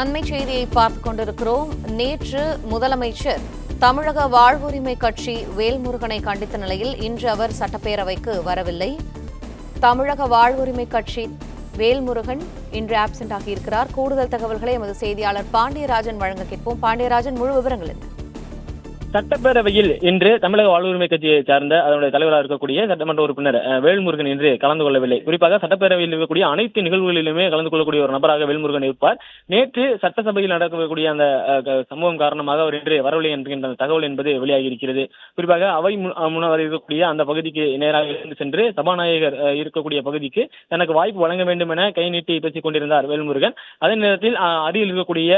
அண்மை செய்தியை பார்த்துக் கொண்டிருக்கிறோம். நேற்று முதலமைச்சர் தமிழக வாழ்வுரிமை கட்சி வேல்முருகனை கண்டித்த நிலையில் இன்று அவர் சட்டப்பேரவைக்கு வரவில்லை. தமிழக வாழ்வுரிமை கட்சி வேல்முருகன் இன்று ஆப்சென்ட் ஆகியிருக்கிறார். கூடுதல் தகவல்களை எமது செய்தியாளர் பாண்டியராஜன் வழங்க கேட்போம். பாண்டியராஜன், முழு விவரங்கள் என்ன? சட்டப்பேரவையில் இன்று தமிழக வாழ்வுரிமை கட்சியை சார்ந்த அதனுடைய தலைவராக இருக்கக்கூடிய சட்டமன்ற உறுப்பினர் வேல்முருகன் இன்று கலந்து கொள்ளவில்லை. குறிப்பாக சட்டப்பேரவையில் இருக்கக்கூடிய அனைத்து நிகழ்வுகளிலுமே கலந்து கொள்ளக்கூடிய ஒரு நபராக வேல்முருகன் இருப்பார். நேற்று சட்டசபையில் நடக்கக்கூடிய அந்த சம்பவம் காரணமாக அவர் இன்று வரவில்லை என்கின்ற தகவல் என்பது வெளியாகி இருக்கிறது. குறிப்பாக அவை முன்னர் இருக்கக்கூடிய அந்த பகுதிக்கு நேராக இருந்து சென்று சபாநாயகர் இருக்கக்கூடிய பகுதிக்கு தனக்கு வாய்ப்பு வழங்க வேண்டும் என கை நீட்டி பேசிக் கொண்டிருந்தார் வேல்முருகன். அதே நேரத்தில் அருகில் இருக்கக்கூடிய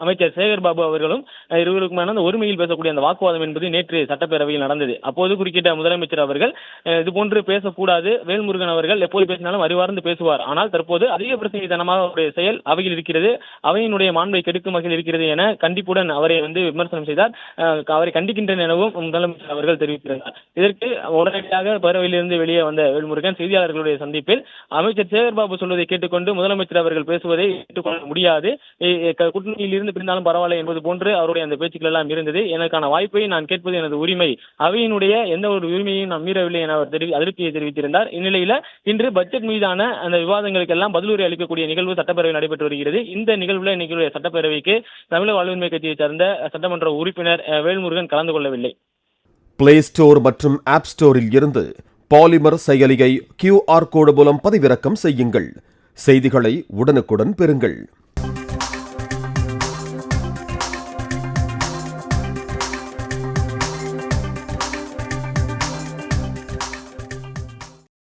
அமைச்சர் சேகர் பாபு அவர்களும் இருவருக்குமான அந்த ஒருமையில் பேசக்கூடிய அந்த வாக்குவாதம் என்பது நேற்று சட்டப்பேரவையில் நடந்தது. அப்போது குறுக்கிட்ட முதலமைச்சர் அவர்கள் இதுபோன்று பேசக்கூடாது, வேல்முருகன் அவர்கள் எப்போது பேசினாலும் அறிவார்ந்து பேசுவார், ஆனால் தற்போது அதிக பிரசங்கித்தனமாக அவருடைய செயல் அவையில் இருக்கிறது, அவையினுடைய மாண்பை கெடுக்கும் வகையில் இருக்கிறது என கண்டிப்புடன் அவரை விமர்சனம் செய்தார். அவரை கண்டிக்கின்றனர் எனவும் முதலமைச்சர் அவர்கள் தெரிவித்திருந்தார். இதற்கு உடனடியாக பேரவையிலிருந்து வெளியே வந்த வேல்முருகன் செய்தியாளர்களுடைய சந்திப்பில் அமைச்சர் சேகர் பாபு சொல்வதை கேட்டுக்கொண்டு முதலமைச்சர் அவர்கள் பேசுவதை ஏற்றுக்கொள்ள முடியாது, கூட்டணியில் இருந்து பிரிந்தாலும் பரவாயில்லை என்பது போன்று அவருடைய அந்த பேச்சுக்கள் எல்லாம் இருந்தது. எனக்கான வாய்ப்பை நான் கேட்பது எனது உரிமை, அவையினுடைய எந்த ஒரு உரிமையையும் நான் மீறவில்லை என அவர் அதிருப்தியை தெரிவித்திருந்தார். இந்நிலையில இன்று பட்ஜெட் மீதான அந்த விவாதங்களுக்கு எல்லாம் பதிலுரை அளிக்கக்கூடிய நிகழ்வு சட்டப்பேரவை நடைபெற்று வருகிறது. இந்த நிகழ்வுல இன்னைக்கு சட்டப்பேரவைக்கு தமிழக வாழ்வுரிமை கட்சியை சார்ந்த சட்டமன்ற உறுப்பினர் வேல்முருகன் கலந்து கொள்ளவில்லை. பிளே ஸ்டோர் மற்றும் ஆப் ஸ்டோரில் இருந்து பாலிமர் செயலியை QR கோடு மூலம் பதிவிறக்கம் செய்யுங்கள். செய்திகளை உடனுக்குடன் பெறுங்கள்.